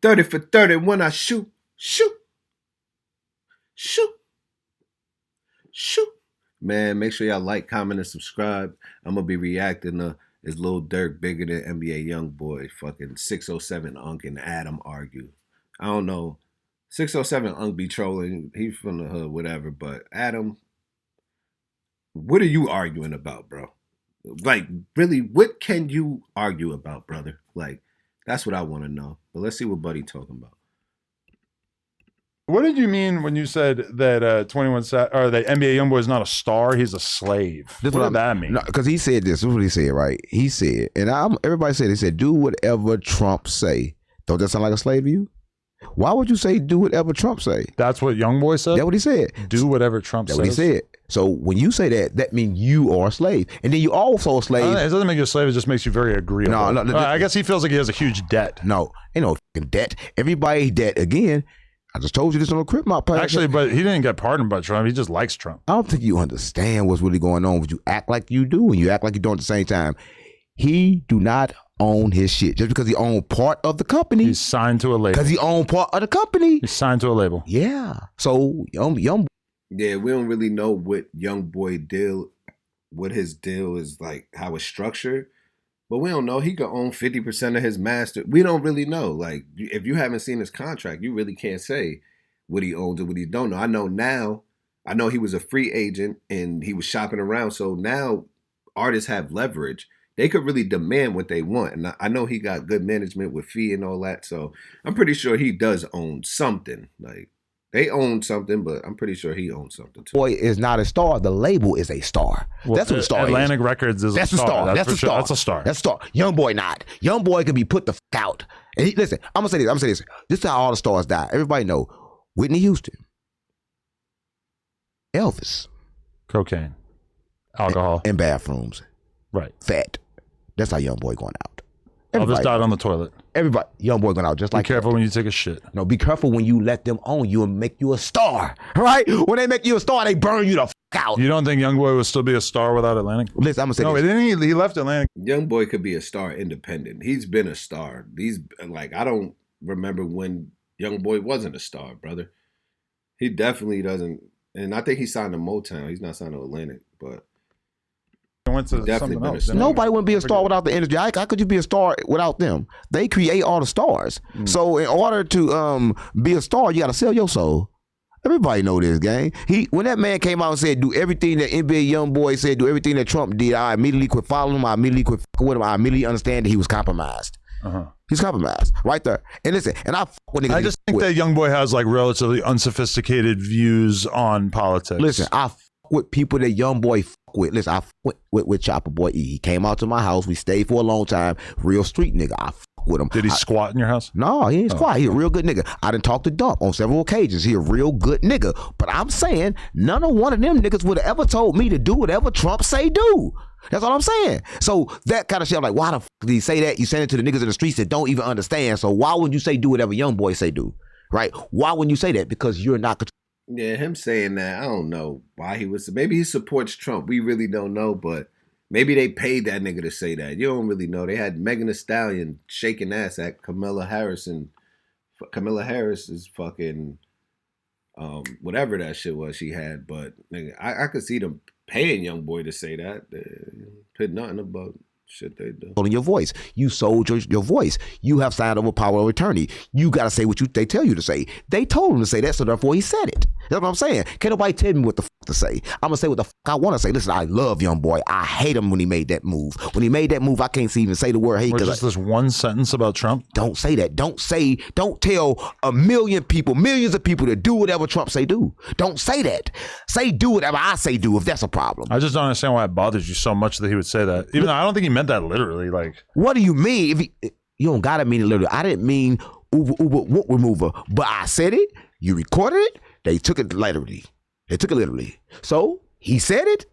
30 for 30 when I shoot, shoot, shoot, shoot. Man, make sure y'all like, comment, and subscribe. I'm going to be reacting to is Lil Durk bigger than NBA Youngboy? Fucking 607 Unk and Adam argue. I don't know. 607 Unk be trolling. He's from the hood, whatever. But Adam, what are you arguing about, bro? Like, really, what can you argue about, brother? Like, that's what I want to know. But let's see what Buddy talking about. What did you mean when you said that 21 or that NBA Youngboy is not a star? He's a slave. What did that mean? Because he said this. This is what he said, right? He said, and everybody said, he said, do whatever Trump say. Don't that sound like a slave to you? Why would you say do whatever Trump say? That's what Youngboy said? That's what he said. Do whatever Trump says? That's what he said. So when you say that, that means you are a slave. And then you also a slave. It doesn't make you a slave. It just makes you very agreeable. No, I guess he feels like he has a huge debt. No, ain't no fucking debt. Everybody debt. Again, I just told you this on the Crip Mop podcast. Actually, but he didn't get pardoned by Trump. He just likes Trump. I don't think you understand what's really going on. But you act like you do, and you act like you don't at the same time. He do not own his shit just because he own part of the company. He's signed to a label. Because he own part of the company. He's signed to a label. Yeah. So young. Yeah, we don't really know what Youngboy deal, what his deal is like, how it's structured. But we don't know. He could own 50% of his master. We don't really know. Like, if you haven't seen his contract, you really can't say what he owns and what he don't know. I know now. I know he was a free agent and he was shopping around. So now artists have leverage. They could really demand what they want. And I know he got good management with fee and all that. So I'm pretty sure he does own something. Like, they own something, but I'm pretty sure he owns something too. Boy is not a star. The label is a star. Well, that's what a star Atlantic is. Records is that's a star. That's a star. That's a star. That's a star. Youngboy not. Youngboy can be put the fuck out. And listen, I'm gonna say this. This is how all the stars die. Everybody know Whitney Houston, Elvis, cocaine, alcohol, and bathrooms. Right. Fat. That's how Youngboy going out. Elvis died on the toilet. Everybody, Youngboy going out just like Be careful when you take a shit. No, be careful when you let them own you and make you a star. Right? When they make you a star, they burn you the fuck out. You don't think Youngboy would still be a star without Atlantic? Listen, I'm gonna say no, this. didn't he left Atlantic. Youngboy could be a star independent. He's been a star. He's like, I don't remember when Youngboy wasn't a star, brother. He definitely doesn't. And I think he signed to Motown. He's not signed to Atlantic, but went to definitely been a star. Nobody wouldn't be a star without the industry. How could you be a star without them? They create all the stars. So in order to be a star, you got to sell your soul. Everybody know this, gang. When that man came out and said, do everything that NBA Youngboy said, do everything that Trump did, I immediately quit following him. I immediately quit fucking with him. I immediately understand that he was compromised. He's compromised right there. And listen, and I just think that Youngboy has like relatively unsophisticated views on politics. Listen, I with people that Youngboy with. Listen, I with Chopper Boy E. He came out to my house. We stayed for a long time. Real street nigga. I with him. Did he squat in your house? No, he ain't squat. He a real good nigga. I done talked to Dump on several occasions. He a real good nigga. But I'm saying none of one of them niggas would have ever told me to do whatever Trump say do. That's all I'm saying. So that kind of shit, I'm like, why the fuck did he say that? You send it to the niggas in the streets that don't even understand. So why would you say do whatever Youngboy say do? Right? Why wouldn't you say that? Because you're not. Yeah, him saying that, I don't know why he was. Maybe he supports Trump. We really don't know, but maybe they paid that nigga to say that. You don't really know. They had Megan Thee Stallion shaking ass at Kamala Harris, and Kamala Harris is fucking whatever that shit was she had. But nigga, I could see them paying Youngboy to say that. Put nothing about shit they do. In your voice, you sold your voice. You have signed over power of attorney. You got to say what they tell you to say. They told him to say that, so therefore he said it. That's what I'm saying. Can't nobody tell me what the fuck to say. I'm gonna say what the fuck I want to say. Listen, I love Youngboy. I hate him when he made that move. When he made that move, I can't even say the word hate. Just this one sentence about Trump. Don't say that. Don't tell a million people, millions of people to do whatever Trump say do. Don't say that. Say do whatever I say do if that's a problem. I just don't understand why it bothers you so much that he would say that. Even though I don't think he meant that literally. Like, what do you mean? You don't gotta mean it literally. I didn't mean Uber whoop remover, but I said it. You recorded it. They took it literally. So he said it.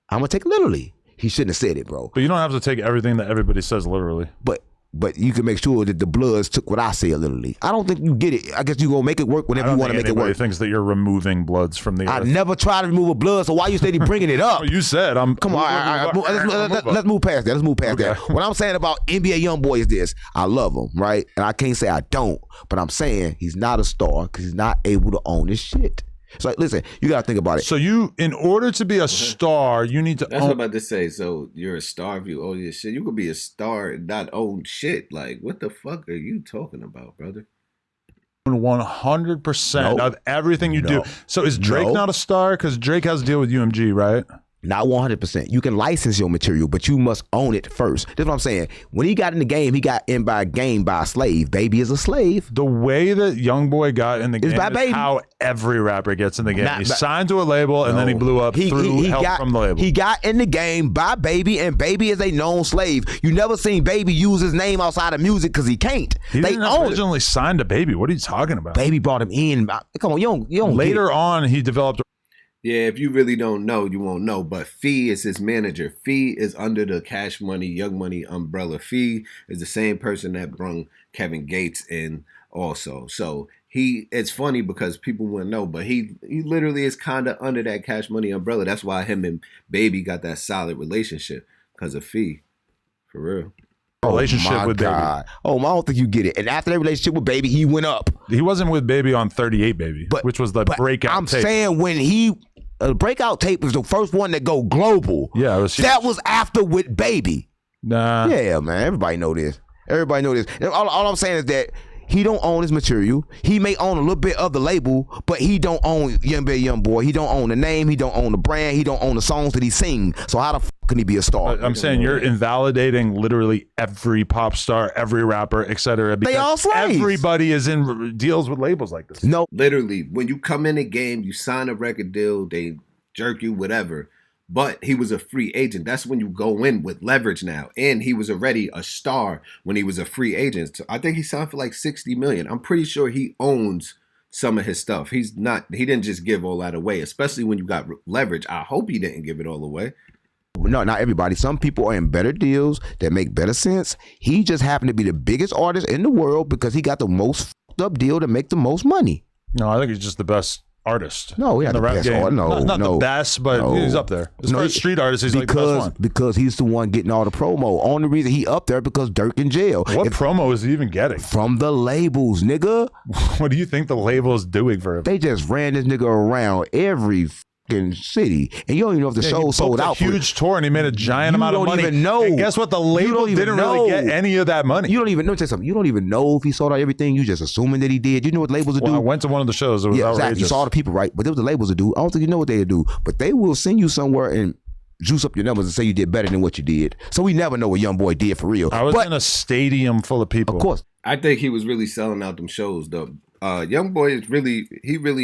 I'm gonna take it literally. He shouldn't have said it, bro. But you don't have to take everything that everybody says literally. But but you can make sure that the Bloods took what I said literally. I don't think you get it. I guess you gonna make it work whenever you want to make it work. Thinks that you're removing Bloods from the earth. I never tried to remove a Blood, so why you steady bringing it up? Well, you said I'm. Come on, let's move past that. Let's move past that. What I'm saying about NBA Youngboy is this: I love him, right, and I can't say I don't, but I'm saying he's not a star because he's not able to own his shit. So listen, you gotta think about it. So you, in order to be a star, you need to. That's what I'm about to say. So you're a star if you own your shit. You could be a star and not own shit. Like, what the fuck are you talking about, brother? 100% of everything you do. So is Drake not a star? Because Drake has to deal with UMG, right? Not 100%. You can license your material, but you must own it first. That's what I'm saying. When he got in the game, he got in by a slave. Baby is a slave. The way that Youngboy got in the game by Baby. is how every rapper gets in the game. He signed to a label and then he blew up through help from the label. He got in the game by Baby, and Baby is a known slave. You never seen Baby use his name outside of music because he can't. He didn't originally sign to Baby. What are you talking about? Baby brought him in. Come on, you don't Later on, he developed. Yeah, if you really don't know, you won't know. But Fee is his manager. Fee is under the Cash Money, Young Money umbrella. Fee is the same person that brung Kevin Gates in also. So it's funny because people wouldn't know, but he literally is kind of under that Cash Money umbrella. That's why him and Baby got that solid relationship because of Fee. For real. Relationship with Baby. Oh, I don't think you get it. And after that relationship with Baby, he went up. He wasn't with Baby on 38 Baby, which was the breakout tape. I'm saying when he breakout tape was the first one that go global. Yeah, that was after with Baby. Nah. Yeah, man. Everybody know this. Everybody know this. All I'm saying is that he don't own his material. He may own a little bit of the label, but he don't own Youngboy. He don't own the name. He don't own the brand. He don't own the songs that he sing. So how the fuck can he be a star? I'm saying you're invalidating literally every pop star, every rapper, etc. They all slaves. Everybody is in deals with labels like this. No, literally, when you come in the game, you sign a record deal, they jerk you, whatever. But he was a free agent. That's when you go in with leverage now. And he was already a star when he was a free agent. So I think he signed for like $60 million. I'm pretty sure he owns some of his stuff. He didn't just give all that away, especially when you got leverage. I hope he didn't give it all away. No, not everybody. Some people are in better deals that make better sense. He just happened to be the biggest artist in the world because he got the most fucked up deal to make the most money. No, I think he's just the best artist. No, he had the rap best game. art. No, not the best, but he's up there. As far as street artist, he's like the best one. Because he's the one getting all the promo. Only reason he up there because Durk in jail. What promo is he even getting? From the labels, nigga. What do you think the label is doing for him? They just ran this nigga around every city, and you don't even know if the show sold out. He booked a huge tour, and he made a giant amount of money. You don't even know. And guess what? The label didn't really get any of that money. You don't even know. Tell you something. You don't even know if he sold out everything. You just assuming that he did. You know what labels would do? I went to one of the shows. It was outrageous. Exactly. You saw the people, right? But there was the labels would do. I don't think you know what they would do, but they will send you somewhere and juice up your numbers and say you did better than what you did. So we never know what Youngboy did for real. I was in a stadium full of people. Of course. I think he was really selling out them shows, though. Youngboy is really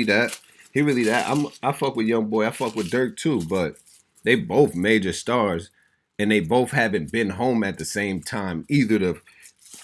that. He really that. I fuck with Youngboy. I fuck with Durk too, but they both major stars, and they both haven't been home at the same time either.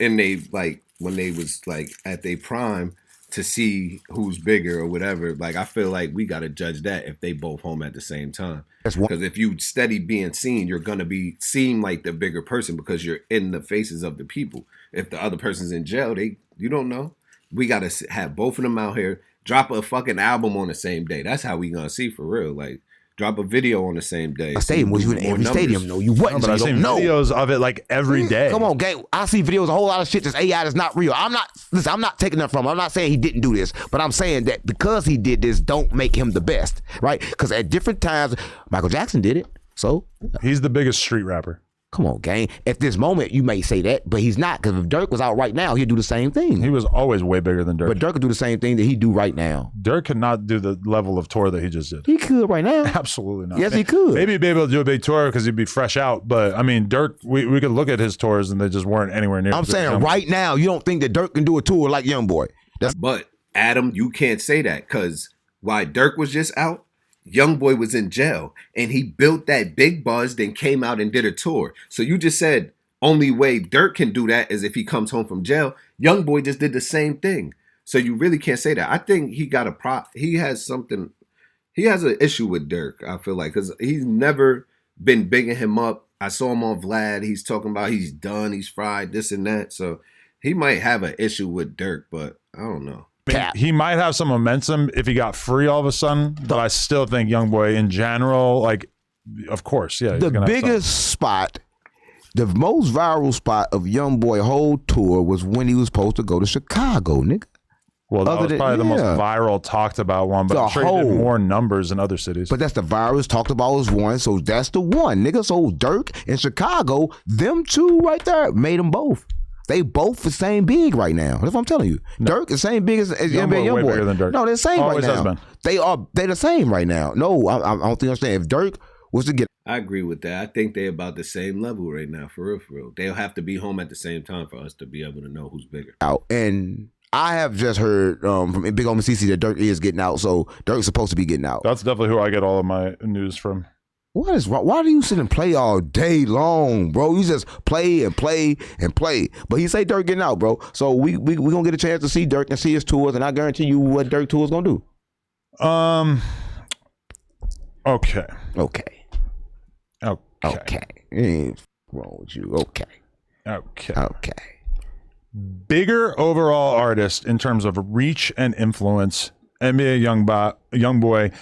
And they like when they was like at their prime to see who's bigger or whatever. Like I feel like we gotta judge that if they both home at the same time. Because if you steady being seen, you're gonna seem like the bigger person because you're in the faces of the people. If the other person's in jail, you don't know. We gotta have both of them out here. Drop a fucking album on the same day. That's how we gonna see for real. Like, drop a video on the same day. A stadium was you in every stadium. No, you wasn't. But I've seen videos of it like every day. Come on, gang. I see videos, a whole lot of shit that's AI that's not real. I'm not taking that from him. I'm not saying he didn't do this, but I'm saying that because he did this, don't make him the best, right? Because at different times, Michael Jackson did it. So he's the biggest street rapper. Come on, gang. At this moment, you may say that, but he's not. Because if Durk was out right now, he'd do the same thing. He was always way bigger than Durk. But Durk could do the same thing that he do right now. Durk could not do the level of tour that he just did. He could right now. Absolutely not. Yes, he could. Maybe he'd be able to do a big tour because he'd be fresh out. But, I mean, Durk, we could look at his tours and they just weren't anywhere near. I'm saying right now, you don't think that Durk can do a tour like Youngboy. But, Adam, you can't say that because while Durk was just out, Youngboy was in jail and he built that big buzz, then came out and did a tour. So you just said only way Durk can do that is if he comes home from jail. Youngboy just did the same thing. So you really can't say that. I think he got he has an issue with Durk, I feel like, because he's never been bigging him up I saw him on Vlad. He's talking about he's done, he's fried, this and that. So he might have an issue with Durk, but I don't know. I mean, he might have some momentum if he got free all of a sudden, but I still think Youngboy in general, like, of course, yeah. The biggest spot, the most viral spot of Youngboy whole tour was when he was supposed to go to Chicago, nigga. Well, that was probably the most viral, talked about one, but I'm sure he did more numbers in other cities. But that's the virus talked about as one, so that's the one, nigga. So Durk in Chicago, them two right there made them both. They both the same big right now. That's what I'm telling you. No. Dirk is the same big as NBA Youngboy. Way bigger than Durk. No, they're the same Always right now. They're the same right now. No, I don't think you understand. If Durk was to get, I agree with that. I think they're about the same level right now, for real, for real. They'll have to be home at the same time for us to be able to know who's bigger. Out. And I have just heard from Big Homie CC that Durk is getting out, so Durk's supposed to be getting out. That's definitely who I get all of my news from. What is wrong? Why do you sit and play all day long, bro? You just play and play and play. But he say Durk getting out, bro. So we gonna get a chance to see Durk and see his tours, and I guarantee you what Durk tour is gonna do. Okay. Ain't wrong with you. Okay. Bigger overall artist in terms of reach and influence, NBA Youngboy.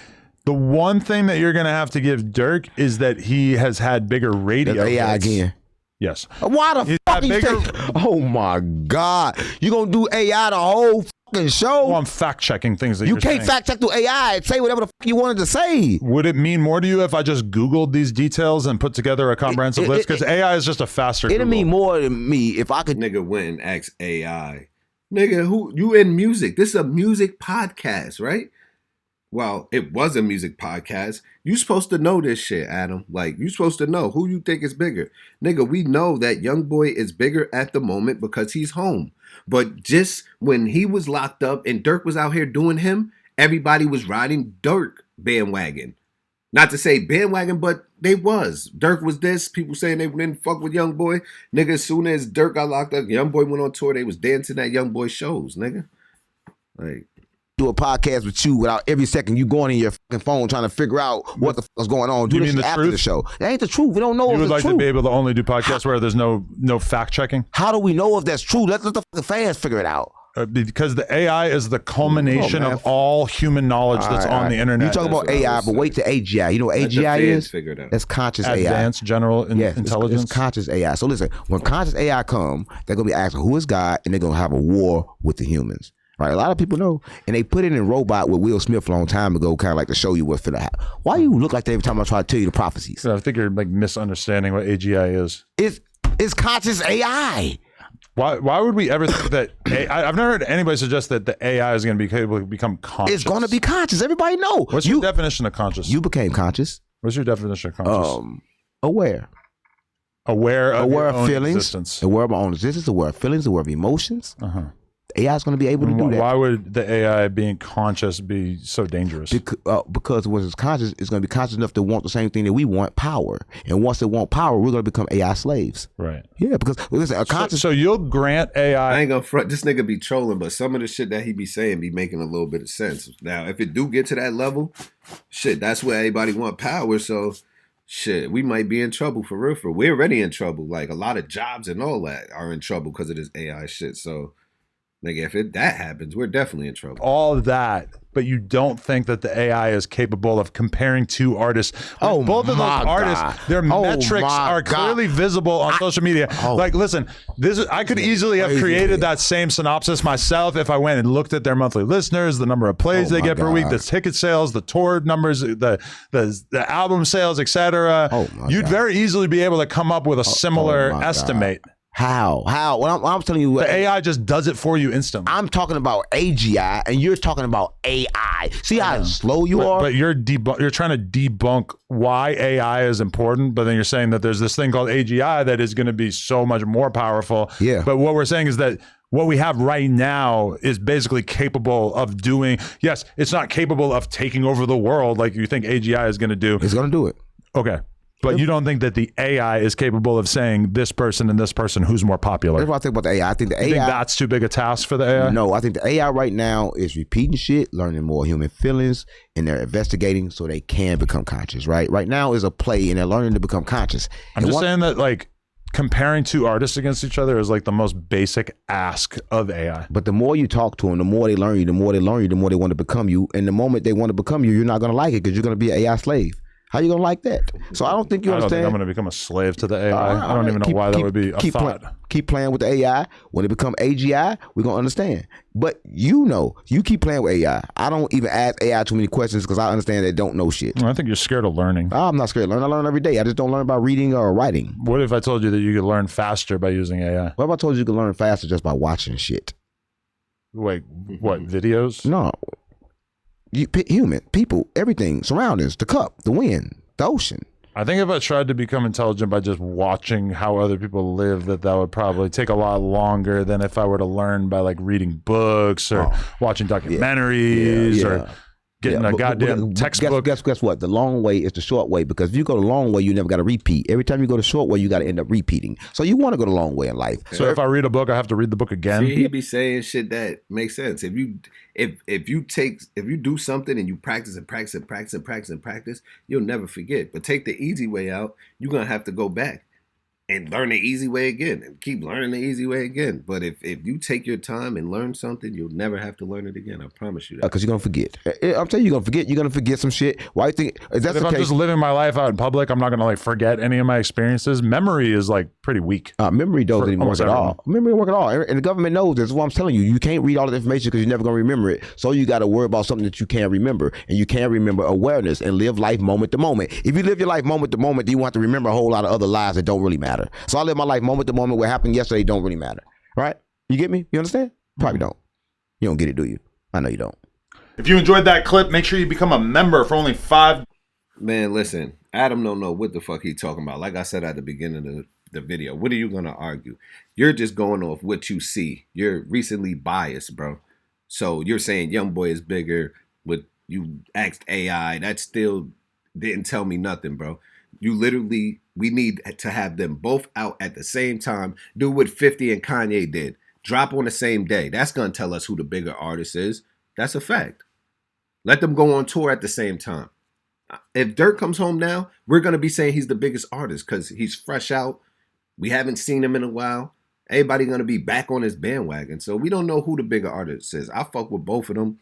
The one thing that you're going to have to give Durk is that he has had bigger radio AI hits. again. Yes. Why the fuck you say? Oh my God. You going to do AI the whole fucking show? Well, I'm fact checking things that you can't fact check through AI and say whatever the fuck you wanted to say. Would it mean more to you if I just Googled these details and put together a comprehensive list? Because AI is just a faster It'd mean more to me if I could. Nigga went and asked AI. Nigga, who you in music? This is a music podcast, right? Well, it was a music podcast. You supposed to know this shit, Adam. Like, you supposed to know who you think is bigger. Nigga, we know that Youngboy is bigger at the moment because he's home. But just when he was locked up and Durk was out here doing him, everybody was riding Durk bandwagon. Not to say bandwagon, but they was. Durk was this. People saying they didn't fuck with Youngboy. Nigga, as soon as Durk got locked up, Youngboy went on tour. They was dancing at Youngboy shows, nigga. Like, do a podcast with you without every second you going in your fucking phone trying to figure out what the fuck's going on. Do this after the show. That ain't the truth. We don't know if it's the truth. You would like to be able to only do podcasts where there's no fact checking? How do we know if that's true? Let the fucking fans figure it out. Because the AI is the culmination of all human knowledge that's on the internet. You talk about AI, but wait to AGI. You know what AGI is? That's conscious AI. Advanced general intelligence. It's conscious AI. So listen, when conscious AI come, they're going to be asking who is God, and they're going to have a war with the humans. Right, a lot of people know, and they put it in Robot with Will Smith a long time ago, kind of like to show you what's finna happen. Why you look like that every time I try to tell you the prophecies? I think you're like misunderstanding what AGI is. It's conscious AI. Why would we ever think that? I've never heard anybody suggest that the AI is going to be able to become conscious. It's going to be conscious. Everybody know. What's your definition of conscious? You became conscious. What's your definition of conscious? Aware. Aware of your own feelings. Existence. Aware of my own existence. Aware of feelings. Aware of emotions. AI is going to be able to do that. Why would the AI being conscious be so dangerous? Because when it's conscious, it's going to be conscious enough to want the same thing that we want, power. And once they want power, we're going to become AI slaves. Right. Yeah, because listen, a conscious. So you'll grant AI. I ain't gonna front. This nigga be trolling, but some of the shit that he be saying be making a little bit of sense. Now, if it do get to that level, shit, that's where everybody want power. So. Shit, we might be in trouble for real. We're already in trouble. Like a lot of jobs and all that are in trouble because of this AI shit. So. Nigga, if that happens, we're definitely in trouble. All of that, but you don't think that the AI is capable of comparing two artists. Like both of those artists, their metrics are clearly visible on social media. Like, listen, I could easily have created that same synopsis myself if I went and looked at their monthly listeners, the number of plays they get per week, the ticket sales, the tour numbers, the album sales, etc. You'd very easily be able to come up with a similar estimate. How? Well, I'm telling you, the AI just does it for you instantly. I'm talking about AGI, and you're talking about AI. See how slow you are. But you're trying to debunk why AI is important, but then you're saying that there's this thing called AGI that is going to be so much more powerful. Yeah. But what we're saying is that what we have right now is basically capable of doing. Yes, it's not capable of taking over the world like you think AGI is going to do. It's going to do it. Okay. But you don't think that the AI is capable of saying this person and this person who's more popular? That's what I think about the AI. I think the AI. You think that's too big a task for the AI? No, I think the AI right now is repeating shit, learning more human feelings, and they're investigating so they can become conscious, right? Right now is a play, and they're learning to become conscious. I'm just saying that, like, comparing two artists against each other is like the most basic ask of AI. But the more you talk to them, the more they learn you, the more they learn you, the more they want to become you. And the moment they want to become you, you're not going to like it because you're going to be an AI slave. How you gonna like that? So I don't think you understand. I don't think I'm gonna become a slave to the AI. I don't even know why that would be a thought. Keep playing with the AI. When it become AGI, we're gonna understand. But you keep playing with AI. I don't even ask AI too many questions because I understand they don't know shit. I think you're scared of learning. I'm not scared of learning. I learn every day. I just don't learn by reading or writing. What if I told you that you could learn faster by using AI? What if I told you could learn faster just by watching shit? Wait, what, videos? No. Human, people, everything, surroundings, the cup, the wind, the ocean. I think if I tried to become intelligent by just watching how other people live, that would probably take a lot longer than if I were to learn by like reading books or watching documentaries or getting a goddamn textbook. Guess what? The long way is the short way, because if you go the long way, you never got to repeat. Every time you go the short way, you got to end up repeating. So you want to go the long way in life. So if I read a book, I have to read the book again. See, he be saying shit that makes sense. If you do something and you practice and practice and practice and practice and practice, you'll never forget. But take the easy way out, you're gonna have to go back and learn the easy way again and keep learning the easy way again. But if you take your time and learn something, you'll never have to learn it again. I promise you that. Because you're going to forget. I'm telling you, you're going to forget some shit. Why you think if that's if I'm just living my life out in public, I'm not going to like forget any of my experiences. Memory is like pretty weak. Memory doesn't even work at all. Memory doesn't work at all. And the government knows this. That's what I'm telling you. You can't read all the information because you're never going to remember it. So you got to worry about something that you can't remember. And you can't remember awareness and live life moment to moment. If you live your life moment to moment, then you want to remember a whole lot of other lives that don't really matter. So I live my life moment to moment. What happened yesterday don't really matter. Right? You get me? You understand? Probably don't. You don't get it, do you? I know you don't. If you enjoyed that clip, make sure you become a member for only $5. Man, listen, Adam don't know what the fuck he talking about. Like I said at the beginning of the video, what are you going to argue? You're just going off what you see. You're recently biased, bro. So you're saying Youngboy is bigger, but you asked AI. That still didn't tell me nothing, bro. You literally, we need to have them both out at the same time. Do what 50 and Kanye did. Drop on the same day. That's going to tell us who the bigger artist is. That's a fact. Let them go on tour at the same time. If Durk comes home now, we're going to be saying he's the biggest artist because he's fresh out. We haven't seen him in a while. Everybody going to be back on his bandwagon. So we don't know who the bigger artist is. I fuck with both of them.